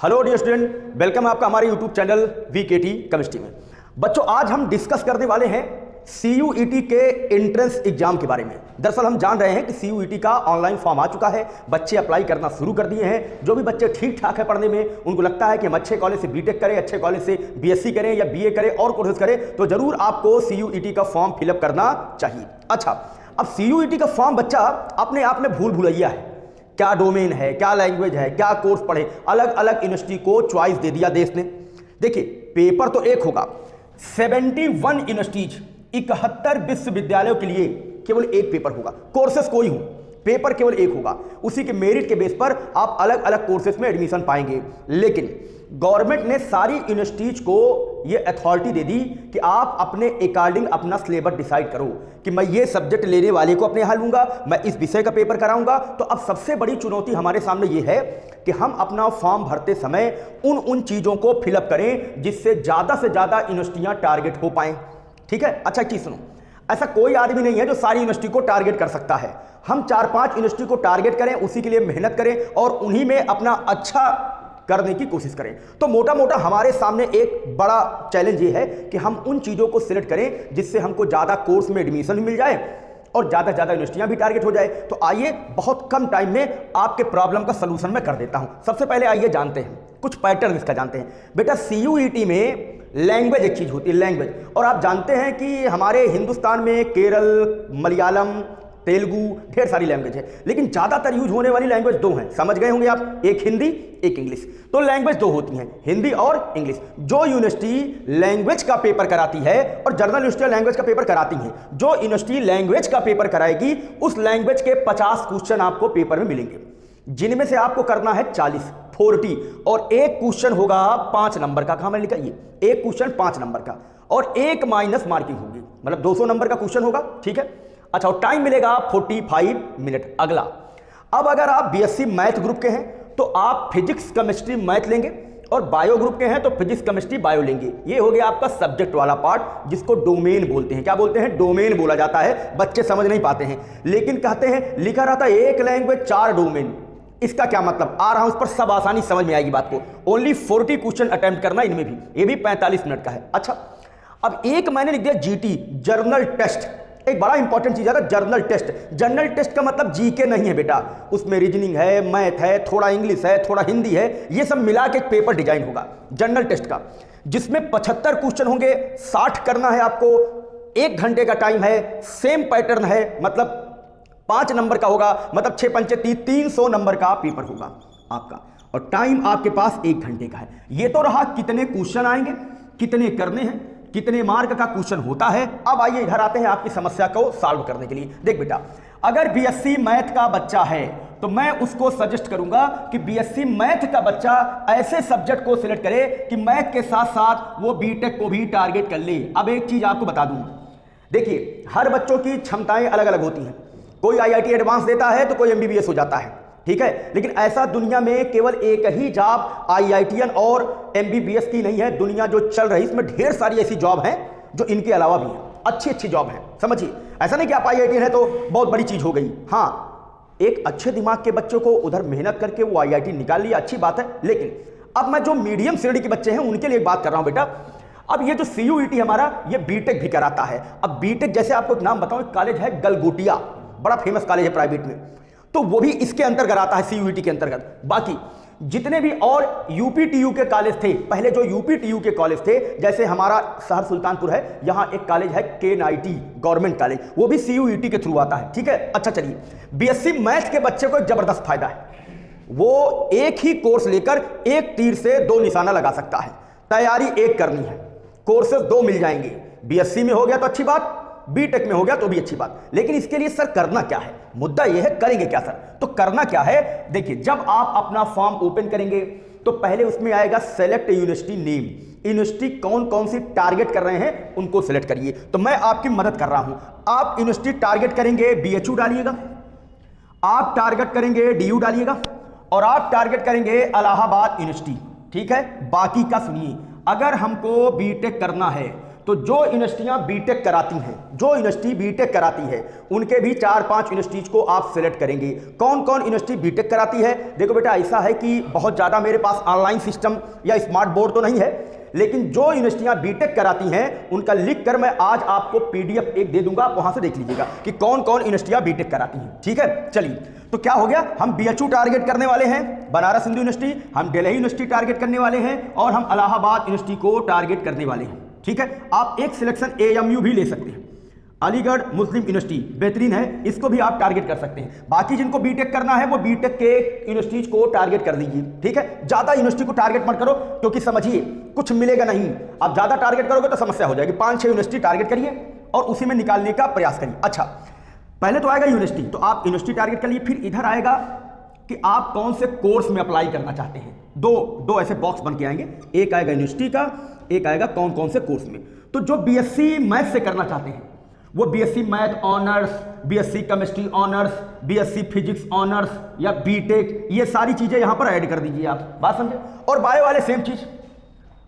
Hello dear student, welcome आपका हमारे YouTube channel वीकेटी chemistry में। बच्चों, आज हम डिस्कस करने वाले हैं सीयूईटी के एंट्रेंस एग्जाम के बारे में। दरअसल हम जान रहे हैं कि सीयूईटी का ऑनलाइन फॉर्म आ चुका है, बच्चे अप्लाई करना शुरू कर दिए हैं। जो भी बच्चे ठीक ठाक है पढ़ने में, उनको लगता है कि हम अच्छे कॉलेज से बीटेक करें, अच्छे कॉलेज से बीएससी करें या बीए करें और कोर्सेज करें, तो जरूर आपको सीयूईटी का फॉर्म फिलअप करना चाहिए। अच्छा, अब सीयूईटी का फॉर्म बच्चा अपने आप में भूल भुलैया है। क्या डोमेन है, क्या लैंग्वेज है, क्या कोर्स पढ़े, अलग अलग यूनिवर्सिटी को चॉइस दे दिया देश ने। देखिए, पेपर तो एक होगा। 71 यूनिवर्सिटीज, 71 विश्वविद्यालयों के लिए केवल एक पेपर होगा। कोर्सेस कोई हो, पेपर केवल एक होगा। उसी के मेरिट के बेस पर आप अलग अलग कोर्सेस में एडमिशन पाएंगे। लेकिन गवर्नमेंट ने सारी यूनिवर्सिटीज को यह अथॉरिटी दे दी कि आप अपने अकॉर्डिंग अपना सिलेबस डिसाइड करो कि मैं ये सब्जेक्ट लेने वाले को अपने यहाँ लूंगा, मैं इस विषय का पेपर कराऊंगा। तो अब सबसे बड़ी चुनौती हमारे सामने ये है कि हम अपना फॉर्म भरते समय उन चीजों को फिलअप करें जिससे ज्यादा से ज्यादा यूनिवर्सिटियां टारगेट हो पाएं। ठीक है, अच्छा चीज सुनो, ऐसा कोई आदमी नहीं है जो सारी यूनिवर्सिटी को टारगेट कर सकता है। हम 4-5 यूनिवर्सिटी को टारगेट करें, उसी के लिए मेहनत करें और उन्हीं में अपना अच्छा करने की कोशिश करें। तो मोटा मोटा हमारे सामने एक बड़ा चैलेंज ये है कि हम उन चीजों को सिलेक्ट करें जिससे हमको ज्यादा कोर्स में एडमिशन मिल जाए और ज्यादा से ज्यादा यूनिवर्सिटियां भी टारगेट हो जाए। तो आइए, बहुत कम टाइम में आपके प्रॉब्लम का सलूशन मैं कर देता हूं। सबसे पहले आइए जानते हैं कुछ पैटर्न इसका जानते हैं। बेटा, सीयूईटी में लैंग्वेज एक चीज होती है, लैंग्वेज। और आप जानते हैं कि हमारे हिंदुस्तान में केरल, मलयालम, तेलुगु, ढेर सारी लैंग्वेज है, लेकिन ज्यादातर यूज होने वाली लैंग्वेज दो हैं। समझ गए होंगे आप, एक हिंदी, एक इंग्लिश। तो लैंग्वेज दो होती हैं, हिंदी और इंग्लिश। जो यूनिवर्सिटी लैंग्वेज का पेपर कराती है, और जनरल यूनिवर्सिटी लैंग्वेज का पेपर कराती हैं, जो यूनिवर्सिटी लैंग्वेज का पेपर कराएगी उस लैंग्वेज के 50 क्वेश्चन आपको पेपर में मिलेंगे, जिनमें से आपको करना है 40 और एक क्वेश्चन होगा 5 नंबर का। कहां मैंने लिखा, ये एक क्वेश्चन 5 नंबर का और एक माइनस मार्किंग होगी, मतलब 200 नंबर का क्वेश्चन होगा। ठीक है, अच्छा, और टाइम मिलेगा 45 मिनट। अगला, अब अगर आप बीएससी मैथ ग्रुप के हैं तो आप फिजिक्स केमिस्ट्री मैथ लेंगे, और बायो ग्रुप के हैं तो फिजिक्स केमिस्ट्री बायो लेंगे। ये हो गया आपका सब्जेक्ट वाला पार्ट, जिसको डोमेन बोलते हैं। क्या बोलते हैं? डोमेन बोला जाता है। बच्चे समझ नहीं पाते हैं, लेकिन कहते हैं, लिखा रहता है एक लैंग्वेज 4 डोमेन। इसका क्या मतलब? आ रहा हूं उस पर, सब आसानी समझ में आएगी बात को। ओनली 40 क्वेश्चन अटेम्प्ट करना इनमें भी, ये भी 45 मिनट का है। अच्छा, अब एक मैंने लिख दिया जीटी, जर्नल टेस्ट। एक बड़ा इंपॉर्टेंट चीज है जर्नल टेस्ट। जर्नल टेस्ट का मतलब जीके नहीं है बेटा, उसमें रीजनिंग है, मैथ है, थोड़ा इंग्लिश है, थोड़ा हिंदी है, ये सब मिला के एक पेपर डिजाइन होगा जर्नल टेस्ट का, जिसमें 75 क्वेश्चन होंगे। 60 करना है आपको, 1 घंटे का टाइम है, सेम पैटर्न है, मतलब 5 नंबर का होगा, मतलब 6 पंचे 300 नंबर का पेपर होगा आपका, और टाइम आपके पास 1 घंटे का है। ये तो रहा कितने क्वेश्चन आएंगे, कितने करने हैं, कितने मार्क का क्वेश्चन होता है। अब आइए इधर आते हैं आपकी समस्या को सॉल्व करने के लिए। देख बेटा, अगर बीएससी मैथ का बच्चा है तो मैं उसको सजेस्ट करूंगा कि बीएससी मैथ का बच्चा ऐसे सब्जेक्ट को सिलेक्ट करे कि मैथ के साथ साथ वो बीटेक को भी टारगेट कर ले। अब एक चीज आपको बता दूं, देखिए, हर बच्चों की क्षमताएं अलग अलग होती हैं। कोई आईआईटी एडवांस देता है तो कोई एमबीबीएस हो जाता है, ठीक है, लेकिन ऐसा दुनिया में केवल एक ही जॉब आईआईटीएन और एमबीबीएस की नहीं है। दुनिया जो चल रही है इसमें ढेर सारी ऐसी जॉब हैं जो इनके अलावा भी हैं, अच्छी अच्छी जॉब हैं। समझिए, ऐसा नहीं कि आप आईआईटीएन है तो बहुत बड़ी चीज हो गई। हाँ, एक अच्छे दिमाग के बच्चों को उधर मेहनत करके वो आईआईटी निकाल लिया, अच्छी बात है। लेकिन अब मैं जो मीडियम श्रेणी के बच्चे हैं उनके लिए बात कर रहा हूं बेटा। अब ये जो सीयूईटी हमारा, ये बीटेक भी कराता है। अब बीटेक, जैसे आपको एक नाम बताऊं, एक कॉलेज है गलगोटिया, बड़ा फेमस कॉलेज है प्राइवेट में, तो वो भी इसके अंतर्गत आता है, सीयूईटी के अंतर्गत। बाकी जितने भी और यूपीटीयू के कॉलेज थे, पहले जो यूपीटीयू के कॉलेज थे, जैसे हमारा शहर सुल्तानपुर है, यहां एक कॉलेज है केएनआईटी गवर्नमेंट कॉलेज, वो भी सीयूईटी के थ्रू आता है। ठीक है, अच्छा चलिए, बीएससी मैथ के बच्चे को एक जबरदस्त फायदा है, वो एक ही कोर्स लेकर एक तीर से 2 निशाना लगा सकता है। तैयारी एक करनी है, कोर्सेज 2 मिल जाएंगे। बीएससी में हो गया तो अच्छी बात, बीटेक में हो गया तो भी अच्छी बात। लेकिन इसके लिए सर करना क्या है, मुद्दा यह है, करेंगे क्या सर? तो करना क्या है, देखिए, जब आप अपना फॉर्म ओपन करेंगे तो पहले उसमें आएगा सेलेक्ट यूनिवर्सिटी नेम। यूनिवर्सिटी कौन कौन सी टारगेट कर रहे हैं उनको सेलेक्ट करिए। तो मैं आपकी मदद कर रहा हूं। आप यूनिवर्सिटी टारगेट करेंगे, बीएचयू डालिएगा, आप टारगेट करेंगे डीयू डालिएगा, और आप टारगेट करेंगे इलाहाबाद यूनिवर्सिटी। ठीक है, बाकी का सुनिए, अगर हमको बीटेक करना है तो जो यूनिवर्सिटियां बीटेक कराती हैं, जो यूनिवर्सिटी बीटेक कराती है, उनके भी 4-5 यूनिवर्सिटीज को आप सिलेक्ट करेंगे। कौन कौन यूनिवर्सिटी बीटेक कराती है? देखो बेटा, ऐसा है कि बहुत ज़्यादा मेरे पास ऑनलाइन सिस्टम या स्मार्ट बोर्ड तो नहीं है, लेकिन जो यूनिवर्सिटियां बीटेक कराती हैं उनका लिख कर मैं आज आपको पीडीएफ एक दे दूंगा, आप वहां से देख लीजिएगा कि कौन कौन यूनिवर्सिटियां बीटेक कराती हैं। ठीक है, चलिए, तो क्या हो गया, हम बीएचयू टारगेट करने वाले हैं, बनारस हिंदू यूनिवर्सिटी, हम दिल्ली यूनिवर्सिटी टारगेट करने वाले हैं, और हम इलाहाबाद यूनिवर्सिटी को टारगेट करने वाले हैं। ठीक है, आप एक सिलेक्शन एएमयू भी ले सकते हैं, अलीगढ़ मुस्लिम यूनिवर्सिटी बेहतरीन है, इसको भी आप टारगेट कर सकते हैं। बाकी जिनको बीटेक करना है वो बीटेक के यूनिवर्सिटीज को टारगेट कर दीजिए। ठीक है, ज्यादा यूनिवर्सिटी को टारगेट मत करो, क्योंकि समझिए कुछ मिलेगा नहीं। आप ज्यादा टारगेट करोगे तो समस्या हो जाएगी। 5-6 यूनिवर्सिटी टारगेट करिए और उसी में निकालने का प्रयास करिए। अच्छा, पहले तो आएगा यूनिवर्सिटी, तो आप यूनिवर्सिटी टारगेट कर लिए। फिर इधर आएगा कि आप कौन से कोर्स में अप्लाई करना चाहते हैं। दो ऐसे बॉक्स बन के आएंगे, एक आएगा यूनिवर्सिटी का, एक आएगा कौन कौन से कोर्स में। तो जो बीएससी मैथ से करना चाहते हैं वो BSc math honours, BSc chemistry honours, BSc physics honours या बीटेक, ये सारी चीजें यहां पर ऐड कर दीजिए आप, बात समझे। और बायो वाले सेम चीज,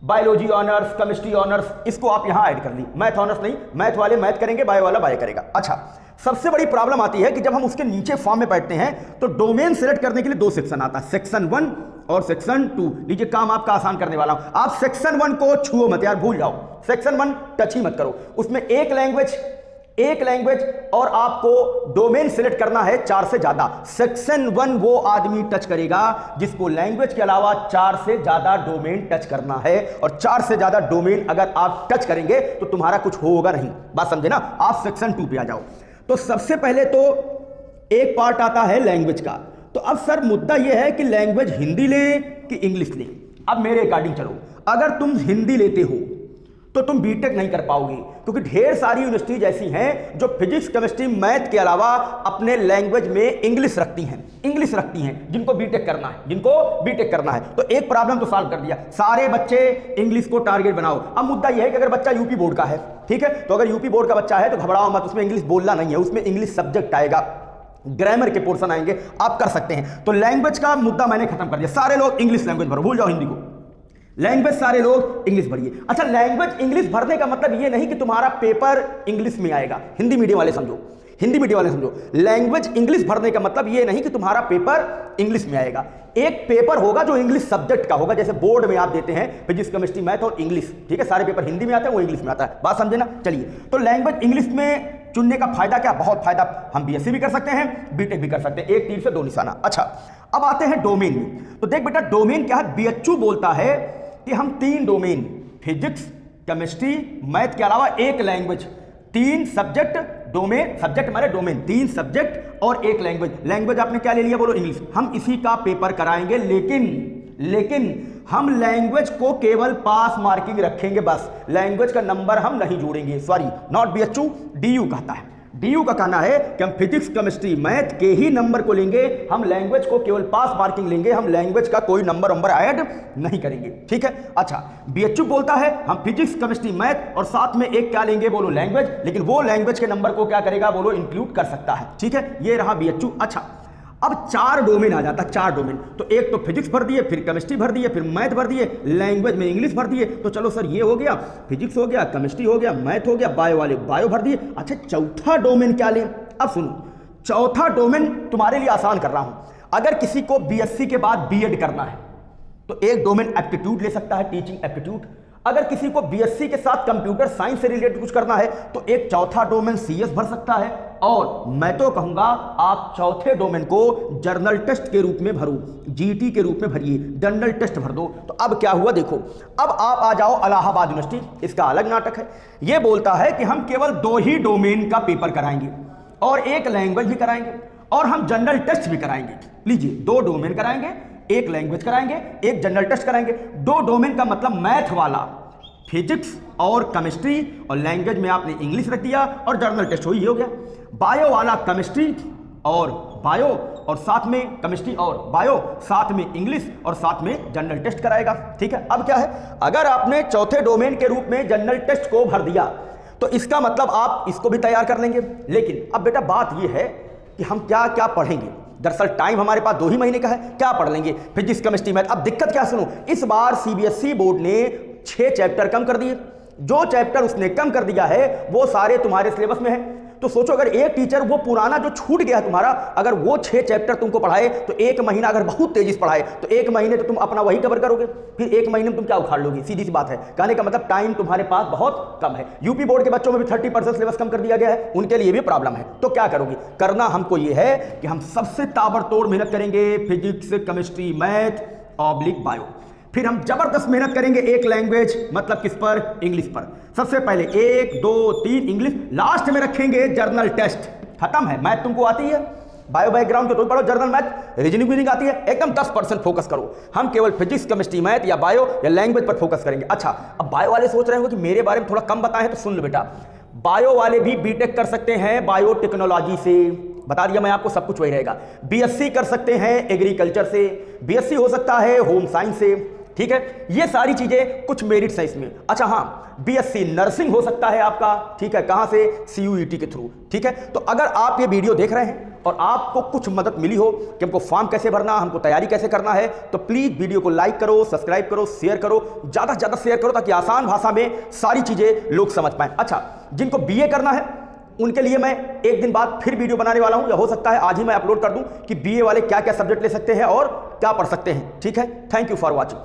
बायोलॉजी ऑनर्स, केमिस्ट्री ऑनर्स, इसको आप यहां ऐड कर ली। मैथ ऑनर्स नहीं, मैथ वाले मैथ करेंगे, बायो वाला बायो करेगा। अच्छा, सबसे बड़ी प्रॉब्लम आती है कि जब हम उसके नीचे फॉर्म में बैठते हैं तो डोमेन सेलेक्ट करने के लिए 2 सेक्शन आता है, सेक्शन 1 और सेक्शन 2। लीजिए, काम आपका आसान करने वाला हूं, आप सेक्शन 1 को छुओ मत यार, भूल जाओ, सेक्शन 1 टच ही मत करो। उसमें एक लैंग्वेज और आपको डोमेन सिलेक्ट करना है 4 से ज्यादा। सेक्शन 1 वो आदमी टच करेगा जिसको लैंग्वेज के अलावा 4 से ज्यादा डोमेन टच करना है, और 4 से ज्यादा डोमेन अगर आप टच करेंगे तो तुम्हारा कुछ होगा नहीं, बात समझे ना। आप सेक्शन 2 पे आ जाओ। तो सबसे पहले तो एक पार्ट आता है लैंग्वेज का। तो अब सर मुद्दा यह है कि लैंग्वेज हिंदी लें कि इंग्लिश लें। अब मेरे अकॉर्डिंग चलो, अगर तुम हिंदी लेते हो तो तुम बीटेक नहीं कर पाओगे, क्योंकि ढेर सारी यूनिवर्सिटीज ऐसी हैं जो फिजिक्स केमिस्ट्री मैथ के अलावा अपने लैंग्वेज में इंग्लिश रखती हैं, जिनको बीटेक करना है। तो एक प्रॉब्लम तो सॉल्व कर दिया, सारे बच्चे इंग्लिश को टारगेट बनाओ। अब मुद्दा यह है कि अगर बच्चा यूपी बोर्ड का है, ठीक है, तो अगर यूपी बोर्ड का बच्चा है तो घबराओ मत, उसमें इंग्लिश बोलना नहीं है, उसमें इंग्लिश सब्जेक्ट आएगा, ग्रामर के पोर्शन आएंगे, आप कर सकते हैं। तो लैंग्वेज का मुद्दा मैंने खत्म कर दिया, सारे लोग इंग्लिश लैंग्वेज भरो, भूल जाओ हिंदी को, लैंग्वेज सारे लोग इंग्लिश भरिए। अच्छा, लैंग्वेज इंग्लिश भरने का मतलब ये नहीं कि तुम्हारा पेपर इंग्लिश में आएगा, हिंदी मीडियम वाले समझो, लैंग्वेज इंग्लिश भरने का मतलब ये नहीं कि तुम्हारा पेपर इंग्लिश में आएगा। एक पेपर होगा जो इंग्लिश सब्जेक्ट का होगा, जैसे बोर्ड में आप देते हैं फिजिक्स केमिस्ट्री मैथ और इंग्लिश, ठीक है, सारे पेपर हिंदी में आते हैं, वो इंग्लिश में आता है, बात समझे ना। चलिए, तो लैंग्वेज इंग्लिश में चुनने का फायदा क्या? बहुत फायदा, हम बीएससी भी कर सकते हैं, बीटेक भी कर सकते हैं, एक तीर से 2 निशाना। अच्छा, अब आते हैं डोमेन में। तो देख बेटा, डोमेन क्या है, बीएचयू बोलता है कि हम 3 डोमेन, फिजिक्स केमिस्ट्री मैथ के अलावा एक लैंग्वेज, 3 सब्जेक्ट, डोमेन सब्जेक्ट माने डोमेन, 3 सब्जेक्ट और एक लैंग्वेज आपने क्या ले लिया, बोलो इंग्लिश। हम इसी का पेपर कराएंगे, लेकिन हम लैंग्वेज को केवल पास मार्किंग रखेंगे, बस लैंग्वेज का नंबर हम नहीं जोड़ेंगे। सॉरी, नॉट बीएचयू, डीयू कहता है, डीयू का कहना है कि हम फिजिक्स केमिस्ट्री मैथ के ही नंबर को लेंगे, हम लैंग्वेज को केवल पास मार्किंग लेंगे, हम लैंग्वेज का कोई नंबर ऐड नहीं करेंगे, ठीक है। अच्छा, बीएचयू बोलता है हम फिजिक्स केमिस्ट्री मैथ और साथ में एक क्या लेंगे, बोलो लैंग्वेज, लेकिन वो लैंग्वेज के नंबर को क्या करेगा, बोलो इंक्लूड कर सकता है, ठीक है, ये रहा बीएचयू। अच्छा, अब 4 डोमेन आ जाता है, 4 डोमेन, तो एक तो फिजिक्स भर दिए, फिर केमिस्ट्री भर दिए, फिर मैथ भर दिए, लैंग्वेज में इंग्लिश भर दिए। तो चलो सर, ये हो गया, फिजिक्स हो गया, केमिस्ट्री हो गया, मैथ हो गया, बायो वाले बायो भर दिए। अच्छा, चौथा डोमेन क्या लें? अब सुनो, चौथा डोमेन तुम्हारे लिए आसान कर रहा हूं। अगर किसी को बीएससी के बाद बीएड करना है तो एक डोमेन एप्टीट्यूड ले सकता है, टीचिंग एप्टीट्यूड। अगर किसी को बीएससी के साथ कंप्यूटर साइंस से रिलेटेड कुछ करना है तो एक चौथा डोमेन सीएस भर सकता है, और मैं तो कहूंगा आप चौथे डोमेन को जर्नल टेस्ट के रूप में भरो, जीटी के रूप में भरिए, जर्नल टेस्ट भर दो। तो अब क्या हुआ देखो, अब आप आ जाओ इलाहाबाद यूनिवर्सिटी, इसका अलग नाटक है। यह बोलता है कि हम केवल 2 ही डोमेन का पेपर कराएंगे और एक लैंग्वेज भी कराएंगे और हम जनरल टेस्ट भी कराएंगे। लीजिए, 2 डोमेन कराएंगे, एक लैंग्वेज कराएंगे, एक जनरल टेस्ट कराएंगे। 2 डोमेन का मतलब मैथ वाला फिजिक्स और केमिस्ट्री, और लैंग्वेज में आपने इंग्लिश रख दिया, और जर्नल टेस्ट हो गया। बायो वाला केमिस्ट्री और बायो, और साथ में केमिस्ट्री और बायो, साथ में इंग्लिश और साथ में जनरल टेस्ट कराएगा, ठीक है। अब क्या है, अगर आपने चौथे डोमेन के रूप में जनरल टेस्ट को भर दिया तो इसका मतलब आप इसको भी तैयार कर लेंगे। लेकिन अब बेटा बात यह है कि हम क्या क्या पढ़ेंगे। दरअसल टाइम हमारे पास 2 ही महीने का है, क्या पढ़ लेंगे, फिजिक्स केमिस्ट्री मैथ। अब दिक्कत क्या, सुनो, इस बार सीबीएसई बोर्ड ने 6 चैप्टर कम कर दिए, जो चैप्टर उसने कम कर दिया है वो सारे तुम्हारे सिलेबस में है। तो सोचो, अगर एक टीचर वो पुराना जो छूट गया तुम्हारा, अगर वो 6 चैप्टर तुमको पढ़ाए तो 1 महीना अगर बहुत तेजी से पढ़ाए तो 1 महीने तो तुम अपना वही कवर करोगे, फिर 1 महीने में तुम क्या उखाड़ लोगे? सीधी सी बात है। कहने का मतलब टाइम तुम्हारे पास बहुत कम है। यूपी बोर्ड के बच्चों में भी 30% सिलेबस कम कर दिया गया है, उनके लिए भी प्रॉब्लम है। तो क्या करोगे? करना हमको ये है कि हम सबसे ताबड़तोड़ मेहनत करेंगे physics, chemistry, math oblique bio. फिर हम जबरदस्त मेहनत करेंगे एक लैंग्वेज, मतलब किस पर? इंग्लिश पर। सबसे पहले 1, 2, 3 इंग्लिश, लास्ट में रखेंगे जर्नल टेस्ट। खत्म है। मैथ तुमको आती है, बायो बैकग्राउंड के तुम पढ़ो, जर्नल मैथ, रीजनिंग आती है, एकदम 10% फोकस करो। हम केवल फिजिक्स, केमिस्ट्री, मैथ या बायो या लैंग्वेज पर फोकस करेंगे। अच्छा, अब बायो वाले सोच रहे हो कि मेरे बारे में थोड़ा कम बताएं, तो सुन लो बेटा, बायो वाले भी बीटेक कर सकते हैं बायोटेक्नोलॉजी से, बता दिया मैं आपको, सब कुछ वही रहेगा। बीएससी कर सकते हैं एग्रीकल्चर से, बीएससी हो सकता है होम साइंस से, ठीक है। ये सारी चीजें कुछ मेरिट्स हैं इसमें। अच्छा हाँ, बीएससी नर्सिंग हो सकता है आपका, ठीक है, कहां से? सीयूईटी के थ्रू, ठीक है। तो अगर आप ये वीडियो देख रहे हैं और आपको कुछ मदद मिली हो कि हमको फॉर्म कैसे भरना, हमको तैयारी कैसे करना है, तो प्लीज वीडियो को लाइक करो, सब्सक्राइब करो, शेयर करो, ज्यादा से ज्यादा शेयर करो, ताकि आसान भाषा में सारी चीजें लोग समझ पाएं। अच्छा, जिनको बीए करना है उनके लिए मैं एक दिन बाद फिर वीडियो बनाने वाला हूं, या हो सकता है आज ही मैं अपलोड कर दूं कि बीए वाले क्या क्या सब्जेक्ट ले सकते हैं और क्या पढ़ सकते हैं, ठीक है। Thank you for watching.